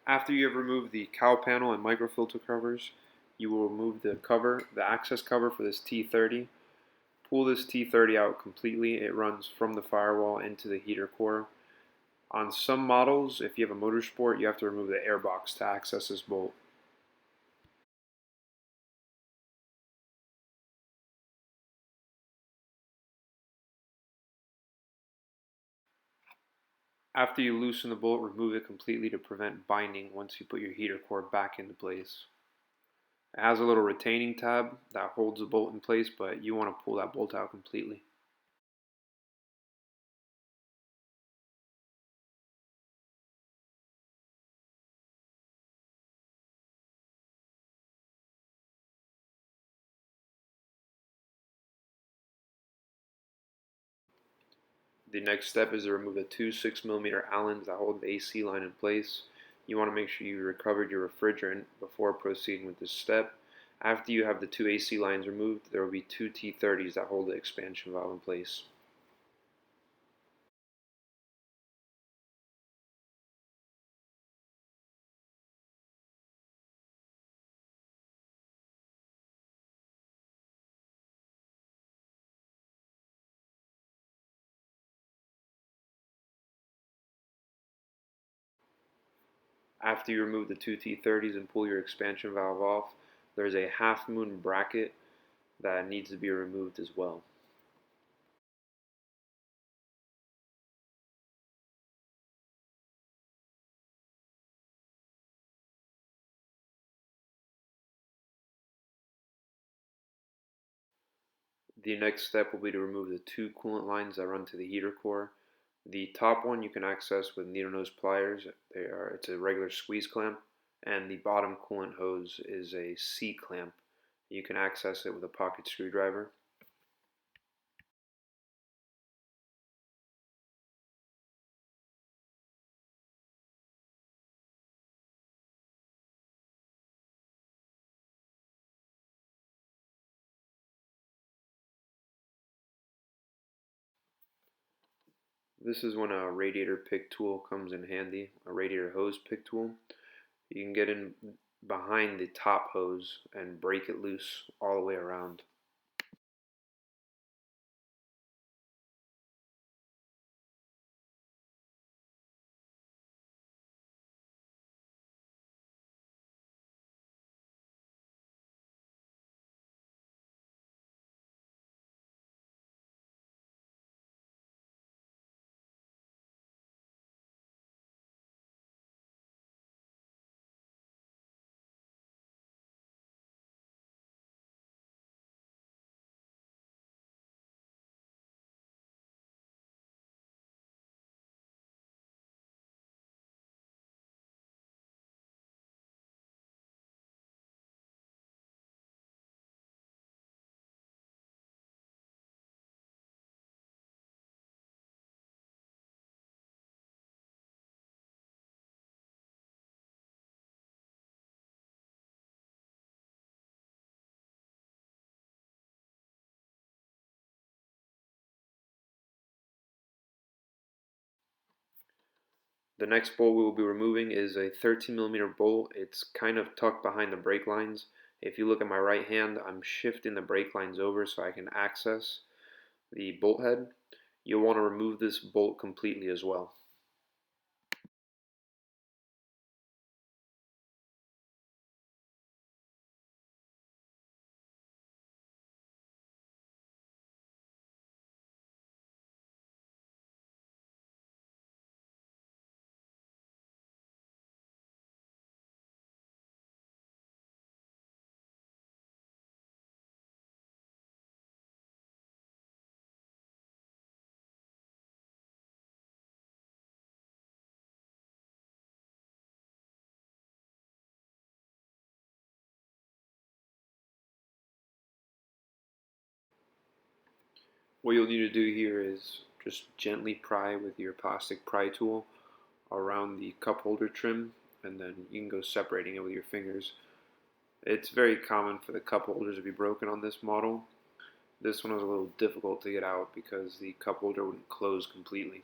After you have removed the cowl panel and microfilter covers, you will remove the cover, the access cover for this T30. Pull this T30 out completely. It runs from the firewall into the heater core. On some models, if you have a motorsport, you have to remove the airbox to access this bolt. After you loosen the bolt, remove it completely to prevent binding once you put your heater core back into place. It has a little retaining tab that holds the bolt in place, but you want to pull that bolt out completely. The next step is to remove the two 6mm Allens that hold the AC line in place. You want to make sure you recovered your refrigerant before proceeding with this step. After you have the two AC lines removed, there will be two T30s that hold the expansion valve in place. After you remove the two T30s and pull your expansion valve off, there's a half moon bracket that needs to be removed as well. The next step will be to remove the two coolant lines that run to the heater core. The top one you can access with needle nose pliers. It's a regular squeeze clamp, and the bottom coolant hose is a C clamp. You can access it with a pocket screwdriver. This is when a radiator pick tool comes in handy, a radiator hose pick tool. You can get in behind the top hose and break it loose all the way around. The next bolt we will be removing is a 13mm bolt. It's kind of tucked behind the brake lines. If you look at my right hand, I'm shifting the brake lines over so I can access the bolt head. You'll want to remove this bolt completely as well. What you'll need to do here is just gently pry with your plastic pry tool around the cup holder trim, and then you can go separating it with your fingers. It's very common for the cup holders to be broken on this model. This one was a little difficult to get out because the cup holder wouldn't close completely.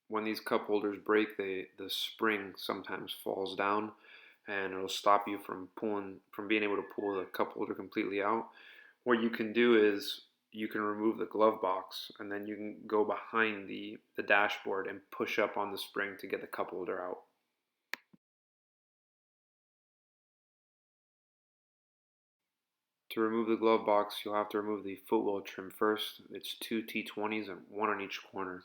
When these cup holders break, the spring sometimes falls down, and it'll stop you from being able to pull the cup holder completely out. What you can do is you can remove the glove box, and then you can go behind the dashboard and push up on the spring to get the cup holder out. To remove the glove box, you'll have to remove the footwell trim first. It's two T20s and one on each corner.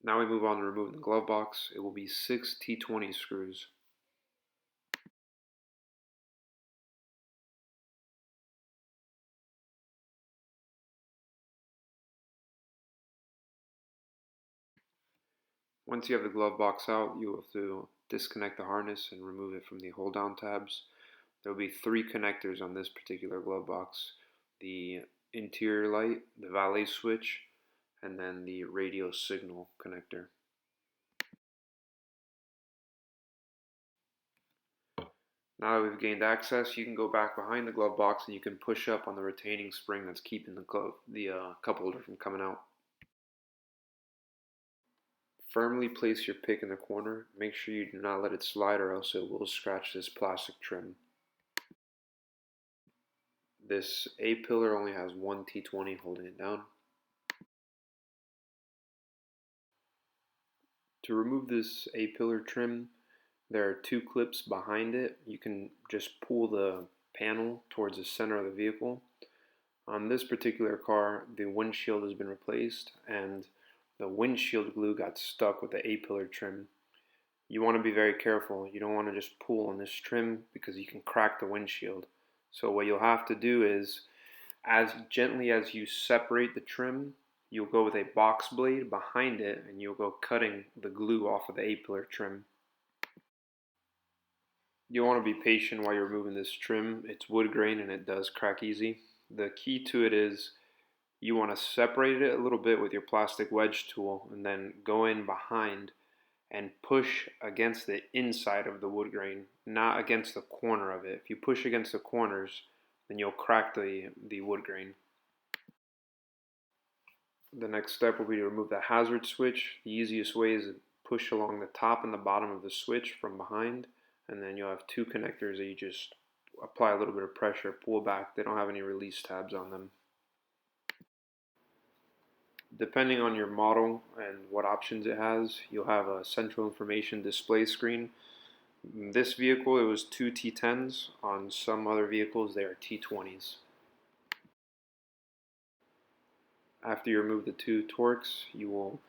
Now we move on to remove the glove box. It will be 6 T20 screws. Once you have the glove box out, you have to disconnect the harness and remove it from the hold down tabs. There will be 3 connectors on this particular glove box: the interior light, the valet switch, and then the radio signal connector. Now that we've gained access, you can go back behind the glove box and you can push up on the retaining spring that's keeping the cup holder from coming out. Firmly place your pick in the corner. Make sure you do not let it slide, or else it will scratch this plastic trim. This A-pillar only has one T20 holding it down. To remove this A-pillar trim, there are 2 clips behind it. You can just pull the panel towards the center of the vehicle. On this particular car, the windshield has been replaced and the windshield glue got stuck with the A-pillar trim. You want to be very careful. You don't want to just pull on this trim because you can crack the windshield. So what you'll have to do is, as gently as you separate the trim, you'll go with a box blade behind it and you'll go cutting the glue off of the A-pillar trim. You'll want to be patient while you're removing this trim. It's wood grain and it does crack easy. The key to it is you want to separate it a little bit with your plastic wedge tool and then go in behind and push against the inside of the wood grain, not against the corner of it. If you push against the corners, then you'll crack the wood grain. The next step will be to remove the hazard switch. The easiest way is to push along the top and the bottom of the switch from behind, and then you'll have 2 connectors that you just apply a little bit of pressure, pull back. They don't have any release tabs on them. Depending on your model and what options it has, you'll have a central information display screen. In this vehicle, it was 2 T10s. On some other vehicles, they are T20s. After you remove the 2 torques, you will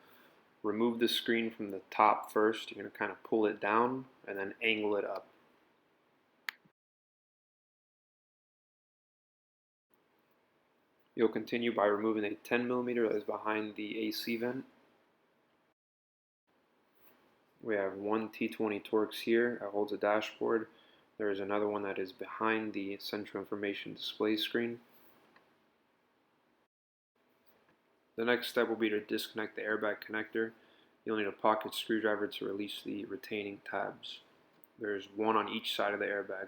remove the screen from the top first. You're going to kind of pull it down and then angle it up. You'll continue by removing a 10mm that is behind the AC vent. We have 1 T20 Torx here that holds a dashboard. There is another one that is behind the central information display screen. The next step will be to disconnect the airbag connector. You'll need a pocket screwdriver to release the retaining tabs. There's 1 on each side of the airbag.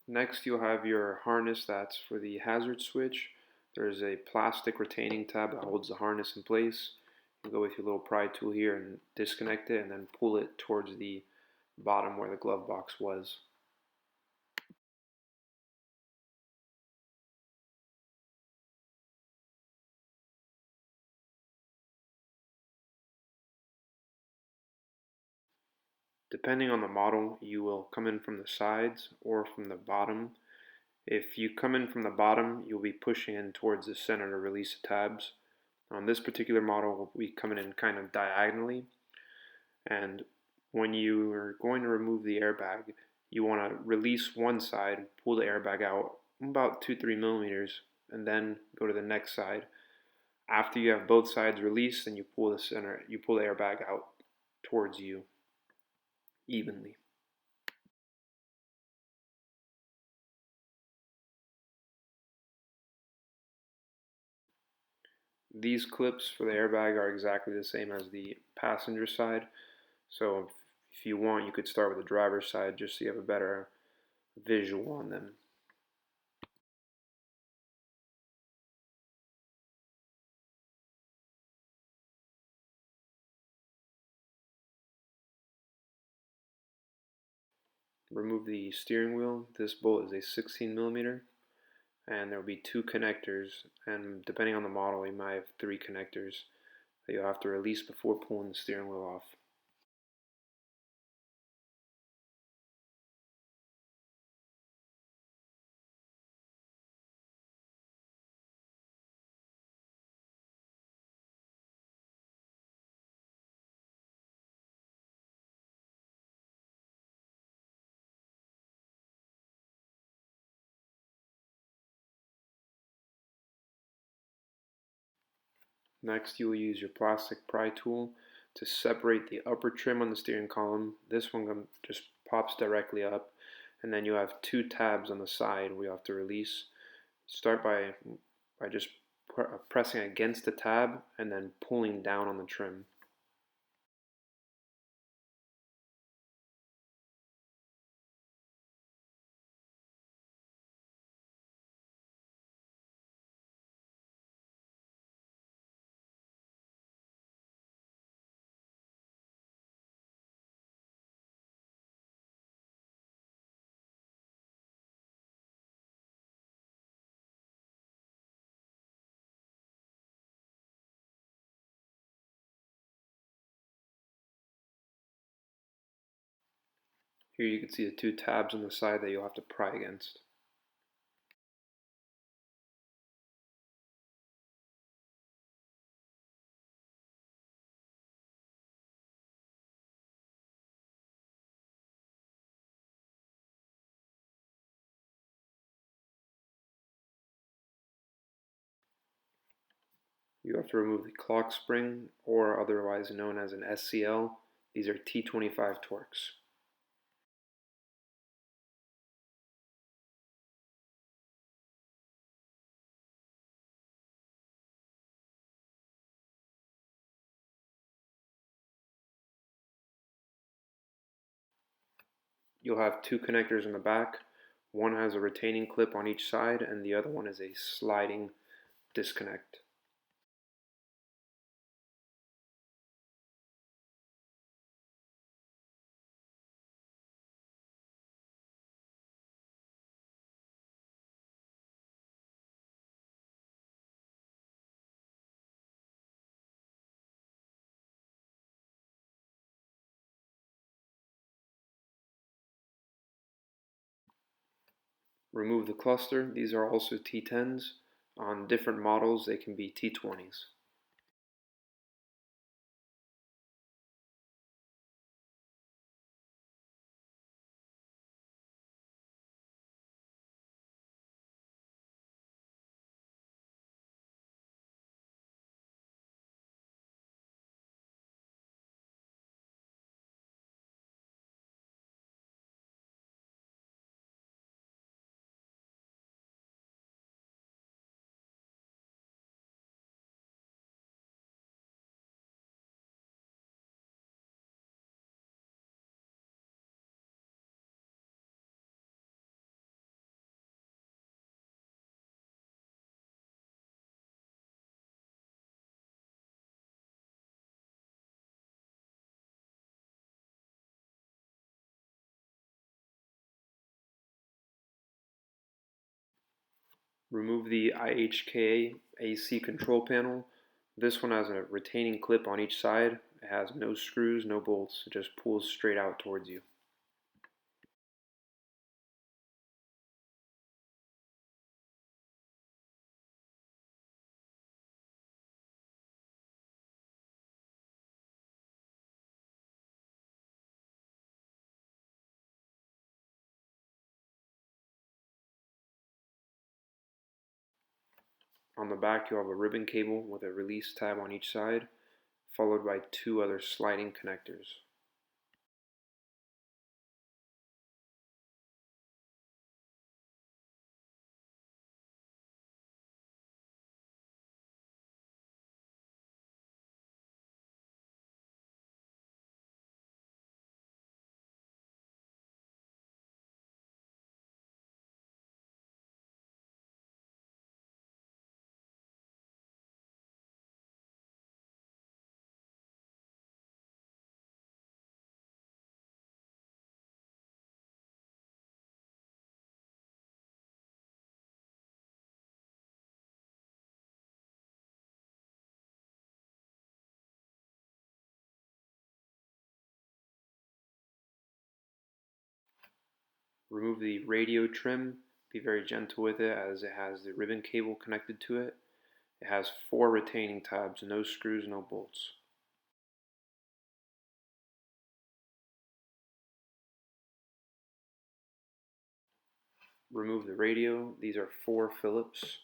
Next, you'll have your harness that's for the hazard switch. There's a plastic retaining tab that holds the harness in place. go with your little pry tool here and disconnect it, and then pull it towards the bottom where the glove box was. Depending on the model, you will come in from the sides or from the bottom. If you come in from the bottom, you'll be pushing in towards the center to release the tabs. On this particular model, we'll be coming in kind of diagonally, and when you are going to remove the airbag, you want to release one side, pull the airbag out about 2-3 millimeters, and then go to the next side. After you have both sides released, then you pull the airbag out towards you evenly. These clips for the airbag are exactly the same as the passenger side, so if you want, you could start with the driver's side just so you have a better visual on them. Remove the steering wheel. This bolt is a 16 millimeter, and there will be 2 connectors, and depending on the model, you might have 3 connectors that you'll have to release before pulling the steering wheel off. Next, you will use your plastic pry tool to separate the upper trim on the steering column. This one just pops directly up, and then you have 2 tabs on the side we have to release. Start by just pressing against the tab and then pulling down on the trim. Here you can see the 2 tabs on the side that you'll have to pry against. You have to remove the clock spring, or otherwise known as an SCL. These are T25 Torx. You'll have 2 connectors in the back. One has a retaining clip on each side, and the other one is a sliding disconnect. Remove the cluster. These are also T10s. On different models, they can be T20s. Remove the IHK AC control panel. This one has a retaining clip on each side. It has no screws, no bolts. It just pulls straight out towards you. On the back, you'll have a ribbon cable with a release tab on each side, followed by two other sliding connectors. Remove the radio trim. Be very gentle with it as it has the ribbon cable connected to it. It has 4 retaining tabs, no screws, no bolts. Remove the radio. These are 4 Phillips.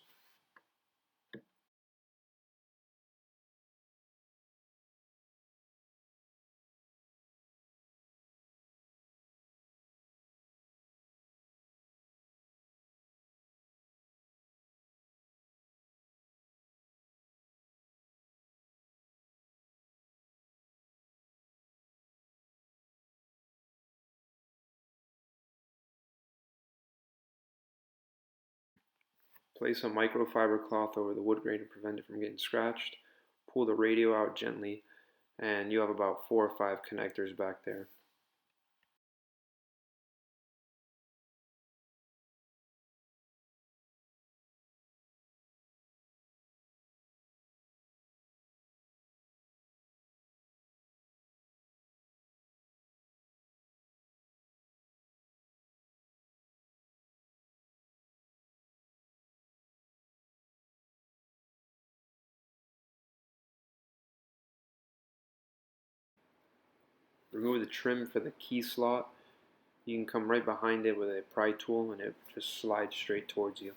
Place a microfiber cloth over the wood grain to prevent it from getting scratched. Pull the radio out gently, and you have about 4 or 5 connectors back there. Remove the trim for the key slot. You can come right behind it with a pry tool and it just slides straight towards you.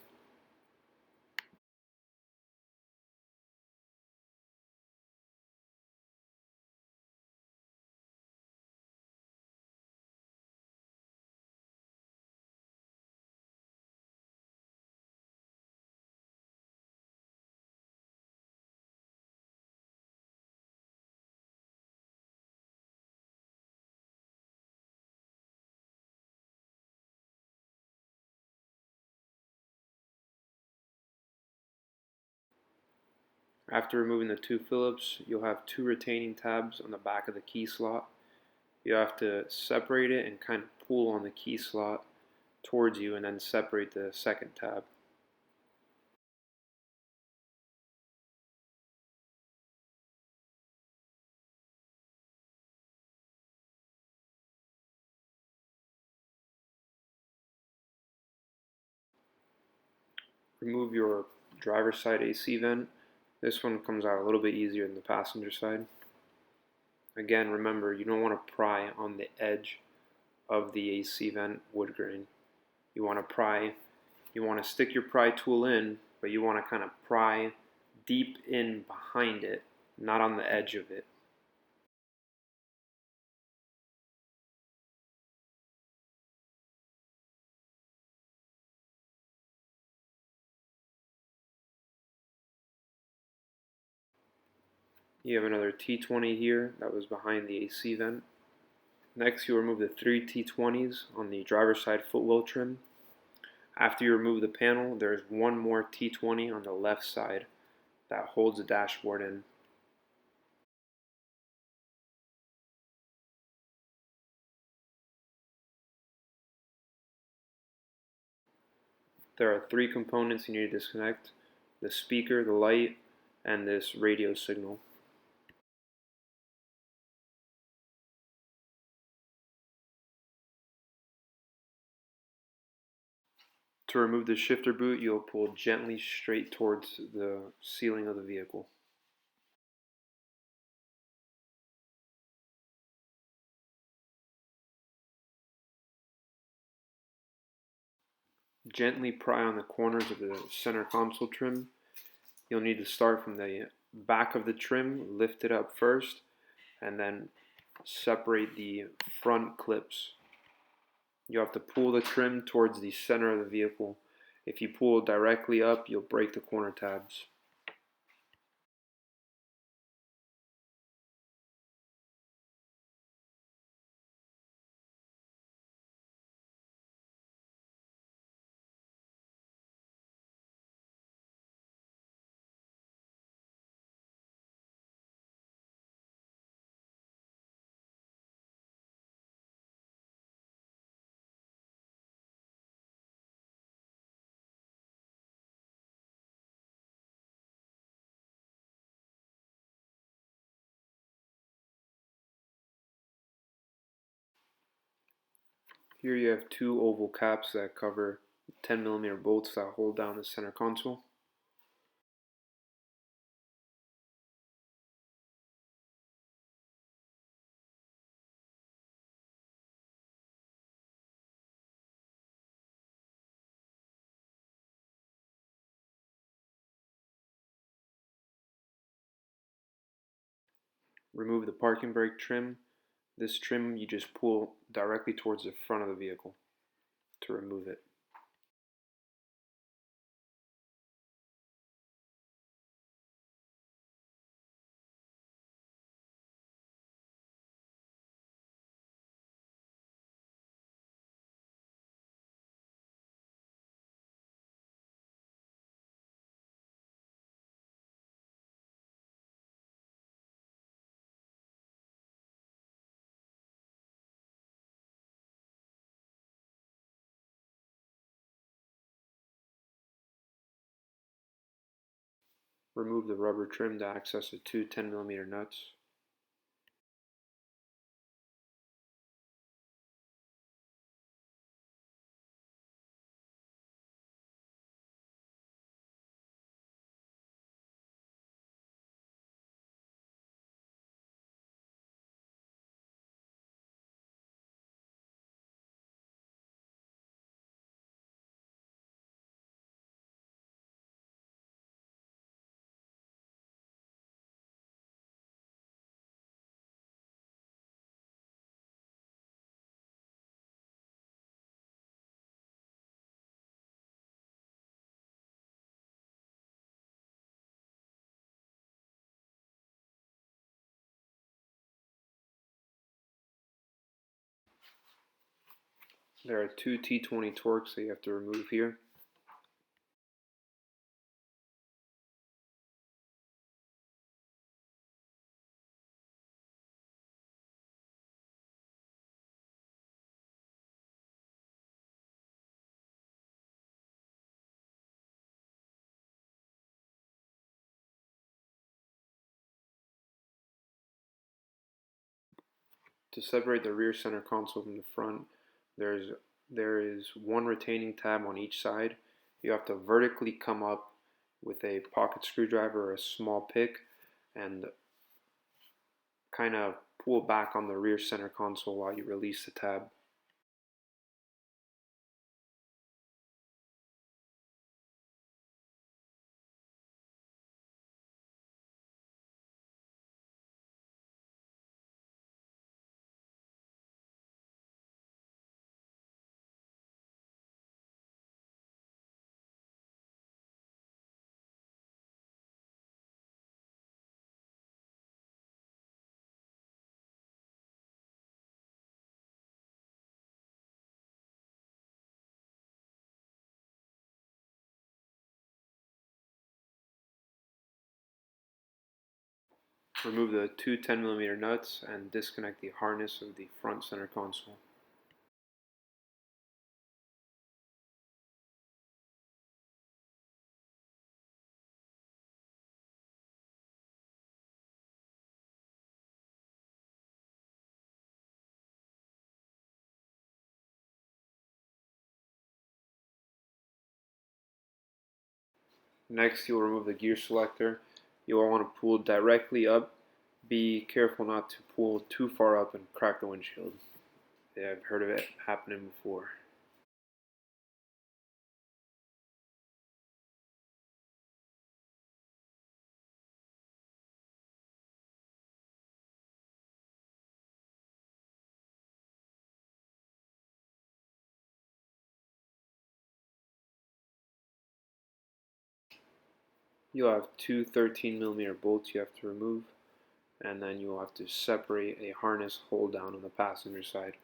After removing the 2 Phillips, you'll have 2 retaining tabs on the back of the key slot. You have to separate it and kind of pull on the key slot towards you and then separate the second tab. Remove your driver's side AC vent. This one comes out a little bit easier than the passenger side. Again, remember, you don't want to pry on the edge of the AC vent wood grain. You want to stick your pry tool in, but you want to kind of pry deep in behind it, not on the edge of it. You have another T20 here that was behind the AC vent. Next, you remove the 3 T20s on the driver's side footwell trim. After you remove the panel, there's one more T20 on the left side that holds the dashboard in. There are three components you need to disconnect: the speaker, the light, and this radio signal. To remove the shifter boot, you'll pull gently straight towards the ceiling of the vehicle. Gently pry on the corners of the center console trim. You'll need to start from the back of the trim, lift it up first, and then separate the front clips. You have to pull the trim towards the center of the vehicle. If you pull directly up, you'll break the corner tabs. Here you have two oval caps that cover 10mm bolts that hold down the center console. Remove the parking brake trim. This trim you just pull directly towards the front of the vehicle to remove it. Remove the rubber trim to access the two 10mm nuts. There are two T20 Torx that you have to remove here. To separate the rear center console from the front, there is one retaining tab on each side. You have to vertically come up with a pocket screwdriver or a small pick and kind of pull back on the rear center console while you release the tab. Remove the two 10mm nuts and disconnect the harness of the front center console. Next, you'll remove the gear selector. You'll want to pull directly up. Be careful not to pull too far up and crack the windshield. Yeah, I've heard of it happening before. You'll have two 13mm bolts you have to remove, and then you'll have to separate a harness hold down on the passenger side.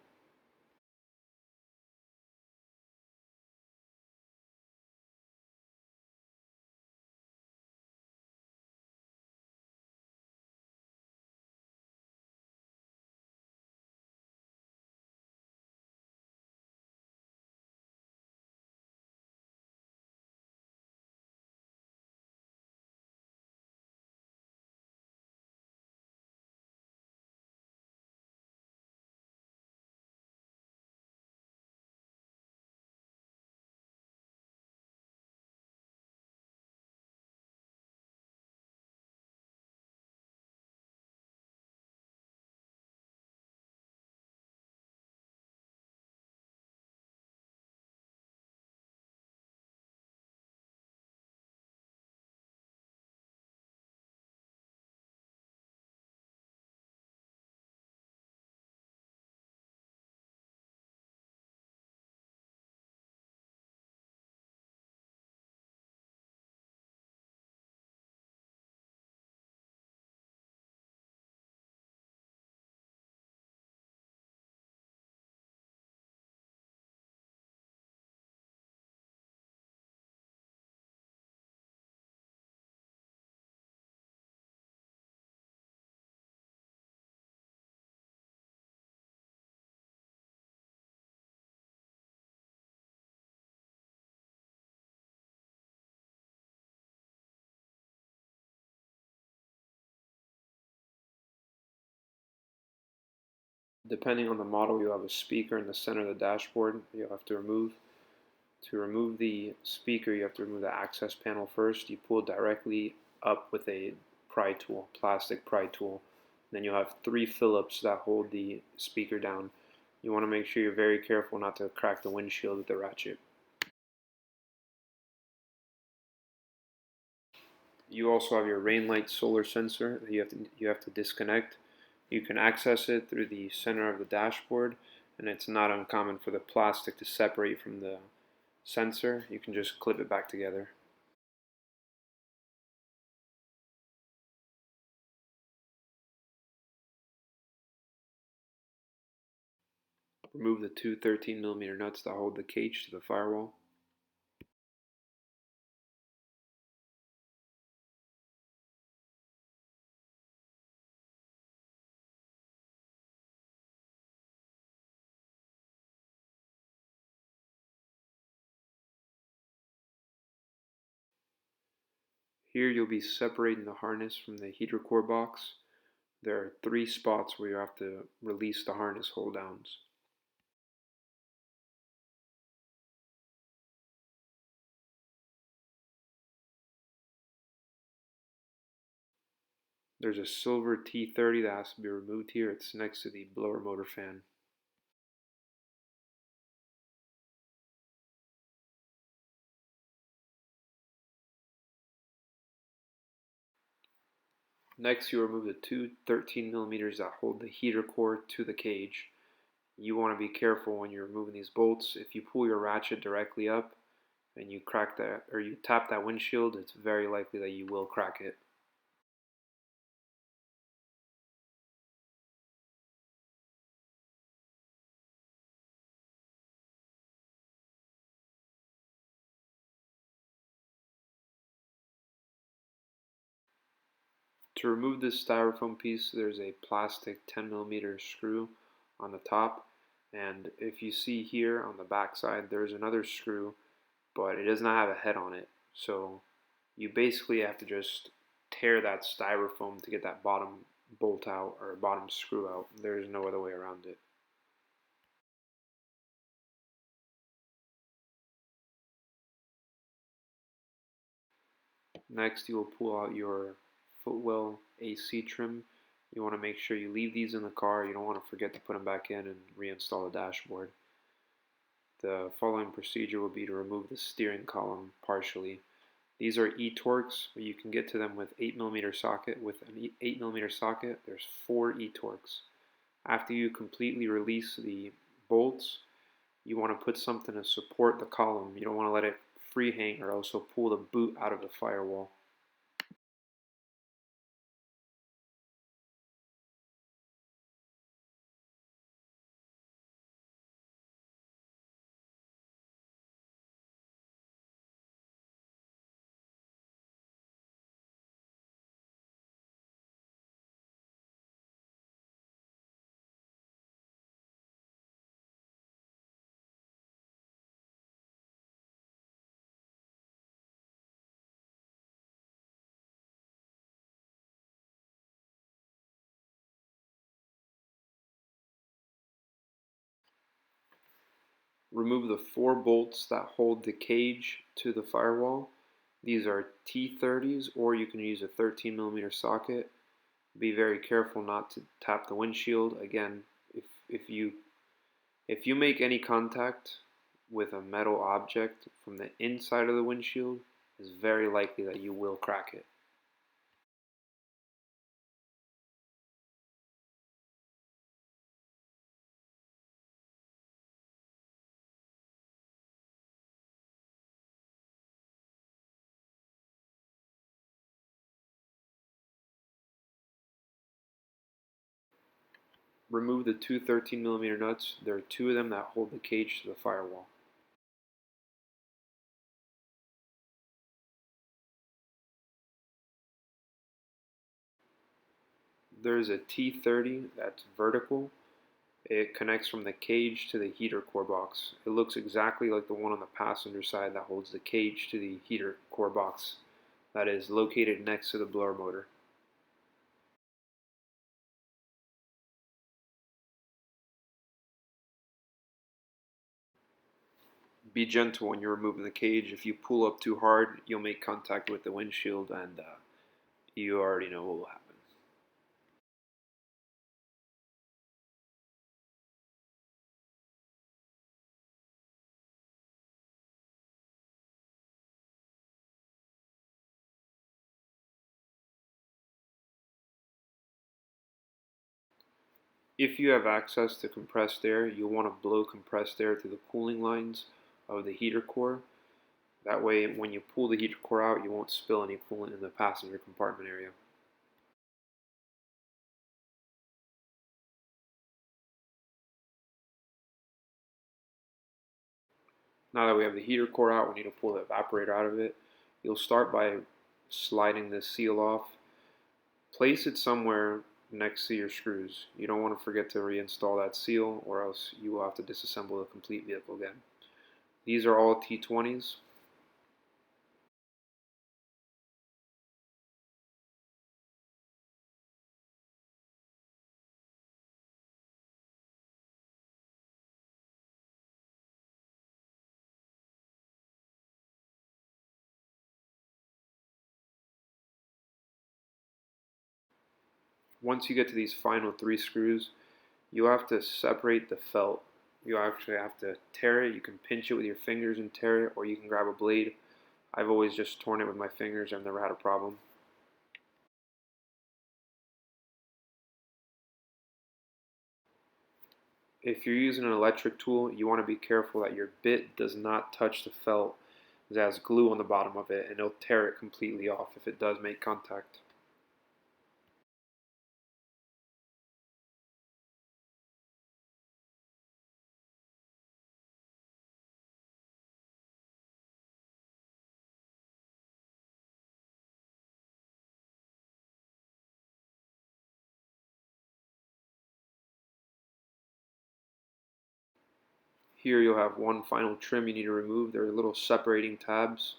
Depending on the model, you'll have a speaker in the center of the dashboard you'll have to remove. To remove the speaker, you have to remove the access panel first. You pull directly up with a pry tool, plastic pry tool. Then you'll have three Phillips that hold the speaker down. You want to make sure you're very careful not to crack the windshield with the ratchet. You also have your rain light solar sensor that you have to disconnect. You can access it through the center of the dashboard, and it's not uncommon for the plastic to separate from the sensor. You can just clip it back together. Remove the two 13mm nuts that hold the cage to the firewall. Here you'll be separating the harness from the heater core box. There are three spots where you have to release the harness hold downs. There's a silver T30 that has to be removed here. It's next to the blower motor fan. Next, you remove the two 13mm that hold the heater core to the cage. You want to be careful when you're removing these bolts. If you pull your ratchet directly up and you crack that or you tap that windshield, it's very likely that you will crack it. To remove this styrofoam piece, there's a plastic 10mm screw on the top, and if you see here on the back side, there's another screw, but it does not have a head on it. So you basically have to just tear that styrofoam to get that bottom bolt out or bottom screw out. There's no other way around it. Next, you will pull out your footwell AC trim. You want to make sure you leave these in the car. You don't want to forget to put them back in and reinstall the dashboard. The following procedure will be to remove the steering column partially. These are E-Torques, but you can get to them with 8mm socket. With an 8mm socket, there's 4 E-Torques. After you completely release the bolts, you want to put something to support the column. You don't want to let it free hang or else it'll pull the boot out of the firewall. Remove the 4 bolts that hold the cage to the firewall. These are T30s, or you can use a 13mm socket. Be very careful not to tap the windshield. Again, if you make any contact with a metal object from the inside of the windshield, it's very likely that you will crack it. Remove the two 13mm nuts. There are 2 of them that hold the cage to the firewall. There's a T30 that's vertical. It connects from the cage to the heater core box. It looks exactly like the one on the passenger side that holds the cage to the heater core box that is located next to the blower motor. Be gentle when you're removing the cage. If you pull up too hard, you'll make contact with the windshield, and you already know what will happen. If you have access to compressed air, you'll want to blow compressed air through the cooling lines of the heater core. That way, when you pull the heater core out, you won't spill any coolant in the passenger compartment area. Now that we have the heater core out, we need to pull the evaporator out of it. You'll start by sliding the seal off. Place it somewhere next to your screws. You don't want to forget to reinstall that seal, or else you will have to disassemble the complete vehicle again. These are all T20s. Once you get to these final 3 screws, you have to separate the felt. You actually have to tear it. You can pinch it with your fingers and tear it, or you can grab a blade. I've always just torn it with my fingers. I've never had a problem. If you're using an electric tool, you want to be careful that your bit does not touch the felt. It has glue on the bottom of it, and it'll tear it completely off if it does make contact. Here you'll have one final trim you need to remove. There are little separating tabs,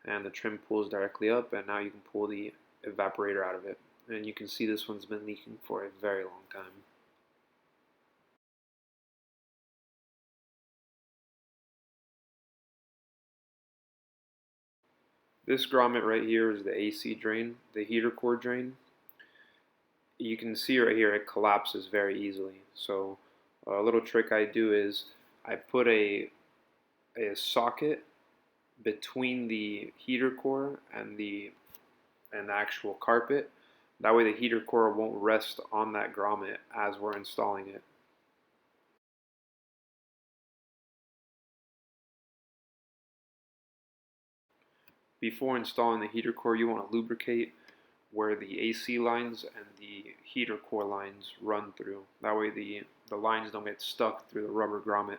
and the trim pulls directly up, and now you can pull the evaporator out of it. And you can see this one's been leaking for a very long time. This grommet right here is the AC drain, the heater core drain. You can see right here it collapses very easily. So a little trick I do is I put a socket between the heater core and the actual carpet. That way the heater core won't rest on that grommet as we're installing it. Before installing the heater core, you want to lubricate where the AC lines and the heater core lines run through. That way the lines don't get stuck through the rubber grommet.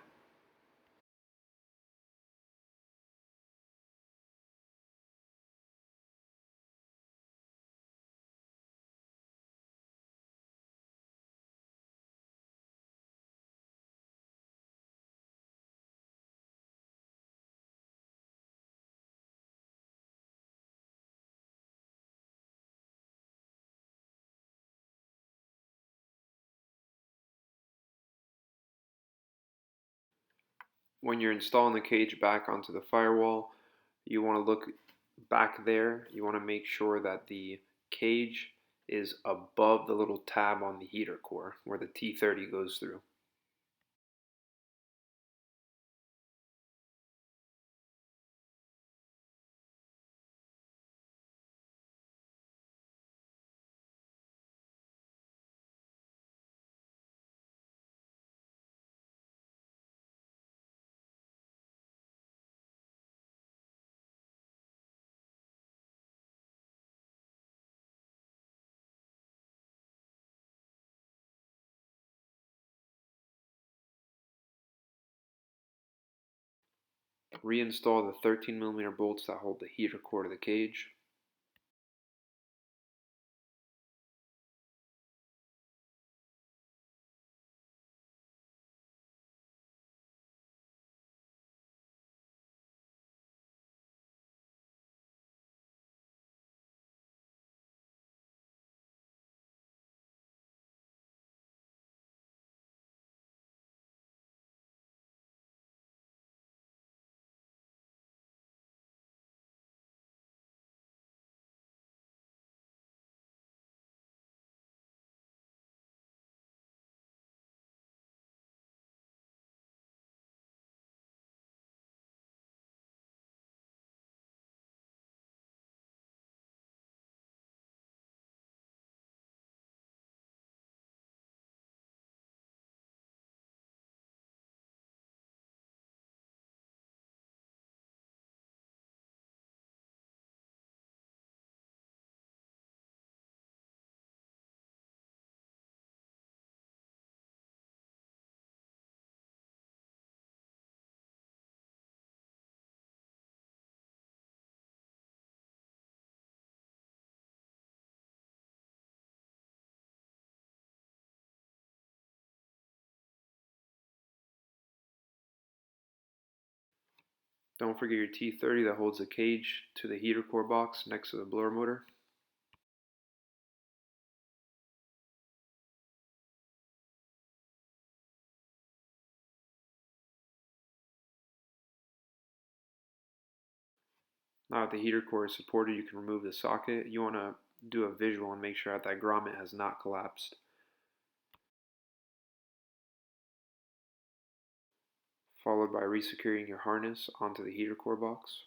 When you're installing the cage back onto the firewall, you want to look back there. You want to make sure that the cage is above the little tab on the heater core where the T30 goes through. Reinstall the 13mm bolts that hold the heater core to the cage. Don't forget your T30 that holds the cage to the heater core box next to the blower motor. Now that the heater core is supported, you can remove the socket. You want to do a visual and make sure that grommet has not collapsed. Followed by resecuring your harness onto the heater core box.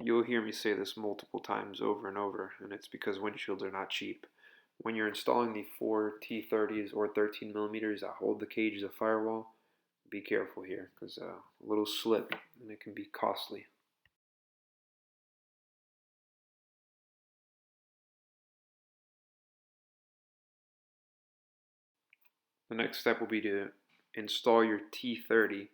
You'll hear me say this multiple times over and over, and it's because windshields are not cheap. When you're installing the four T30s or 13mm that hold the cage as a firewall, be careful here because a little slip and it can be costly. The next step will be to install your T30.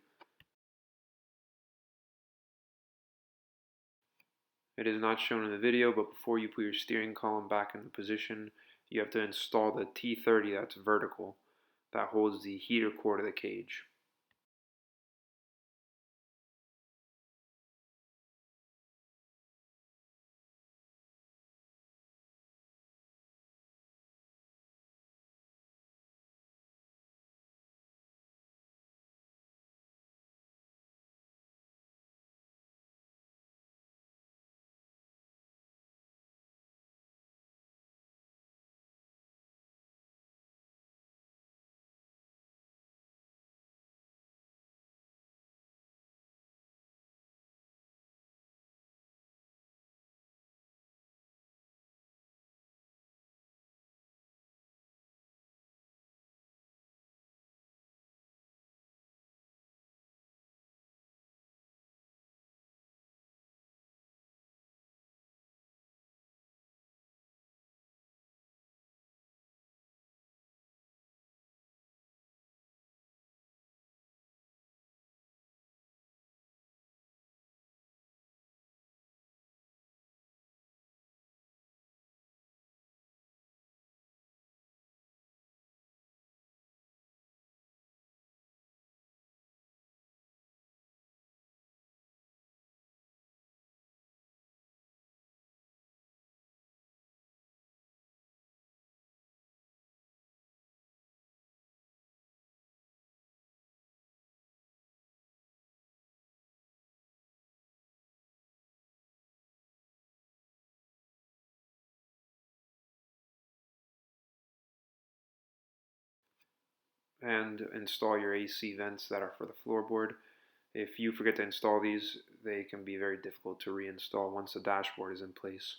It is not shown in the video, but before you put your steering column back in the position, you have to install the T30 that's vertical, that holds the heater core to the cage. And install your AC vents that are for the floorboard. If you forget to install these, they can be very difficult to reinstall once the dashboard is in place.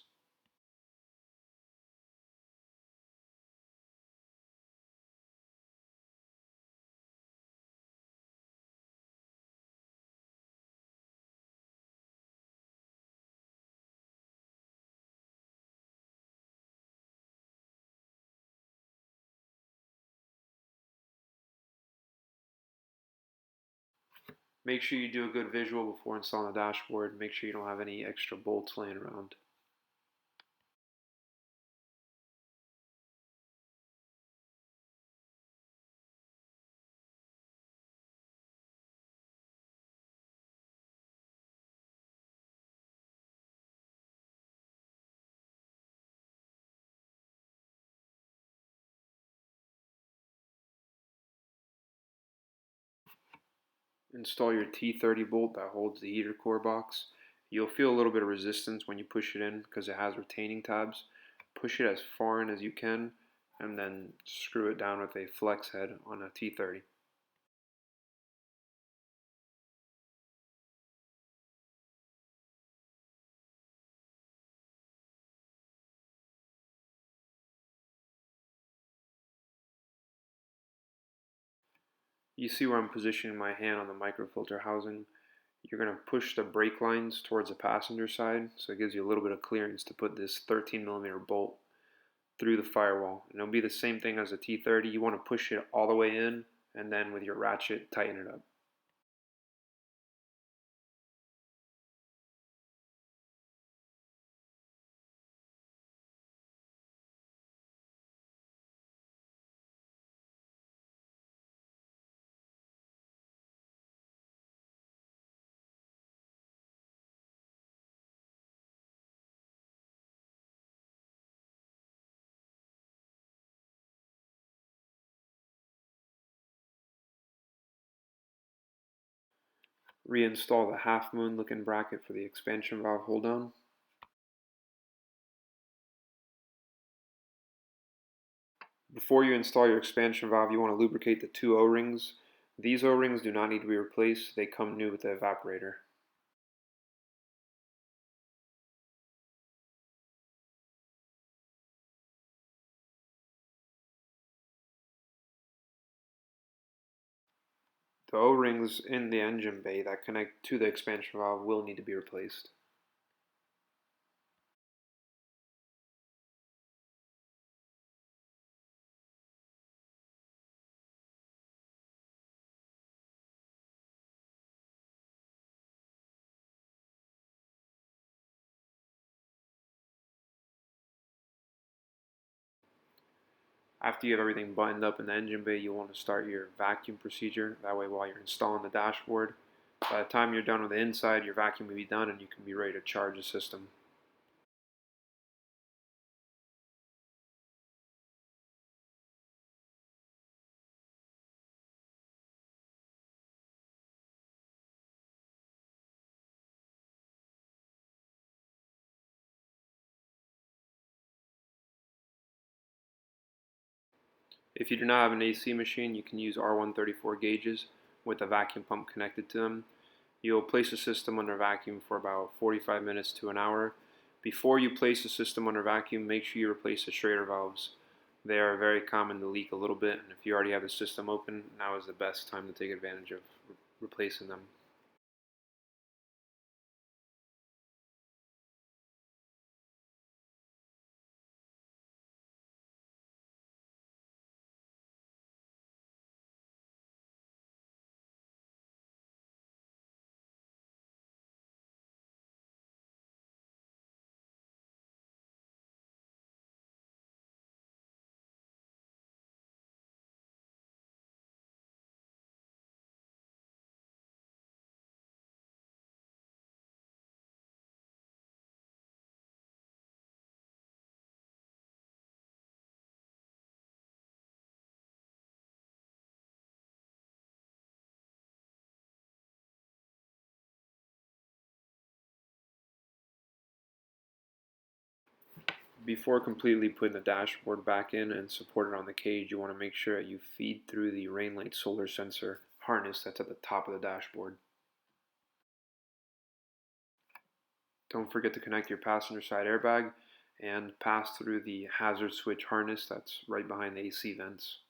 Make sure you do a good visual before installing the dashboard. Make sure you don't have any extra bolts laying around. Install your T30 bolt that holds the heater core box. You'll feel a little bit of resistance when you push it in because it has retaining tabs. Push it as far in as you can and then screw it down with a flex head on a T30. You see where I'm positioning my hand on the microfilter housing. You're going to push the brake lines towards the passenger side, so it gives you a little bit of clearance to put this 13mm bolt through the firewall. And it'll be the same thing as a T30. You want to push it all the way in, and then with your ratchet, tighten it up. Reinstall the half moon looking bracket for the expansion valve hold down. Before you install your expansion valve, you want to lubricate the two O-rings. These O-rings do not need to be replaced, they come new with the evaporator. The O-rings in the engine bay that connect to the expansion valve will need to be replaced. After you have everything buttoned up in the engine bay, you'll want to start your vacuum procedure. That way, while you're installing the dashboard, by the time you're done with the inside, your vacuum will be done and you can be ready to charge the system. If you do not have an AC machine, you can use R134 gauges with a vacuum pump connected to them. You'll place the system under vacuum for about 45 minutes to an hour. Before you place the system under vacuum, make sure you replace the schrader valves. They are very common to leak a little bit, and if you already have the system open, now is the best time to take advantage of replacing them. Before completely putting the dashboard back in and support it on the cage, you want to make sure that you feed through the rain light solar sensor harness that's at the top of the dashboard. Don't forget to connect your passenger side airbag and pass through the hazard switch harness that's right behind the AC vents.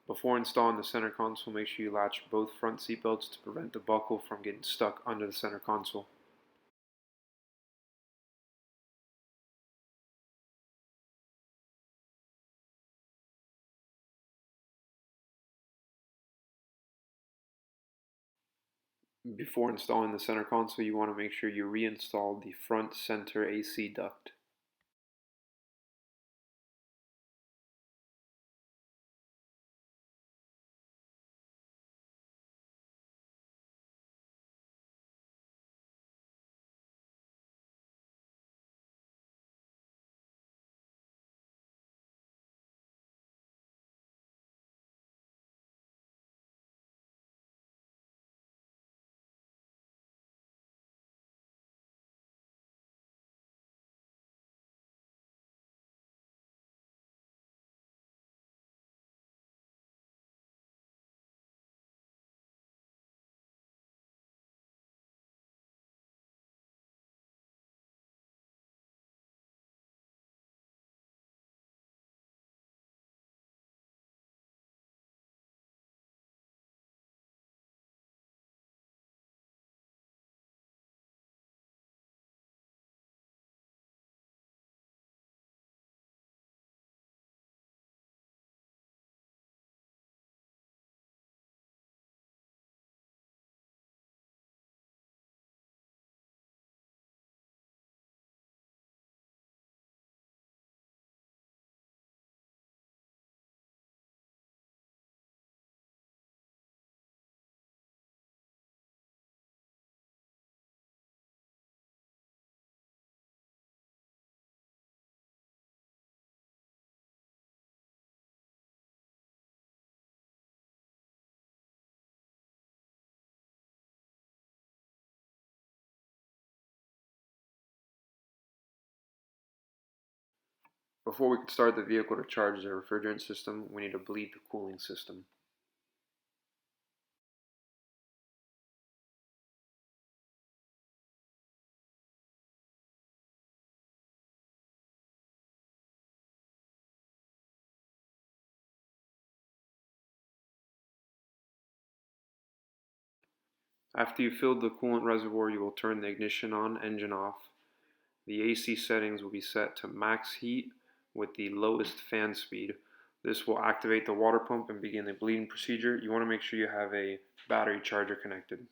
Before installing the center console, make sure you latch both front seat belts to prevent the buckle from getting stuck under the center console. Before installing the center console, you want to make sure you reinstall the front center AC duct. Before we can start the vehicle to charge the refrigerant system, we need to bleed the cooling system. After you've filled the coolant reservoir, you will turn the ignition on, engine off. The AC settings will be set to max heat with the lowest fan speed. This will activate the water pump and begin the bleeding procedure. You want to make sure you have a battery charger connected.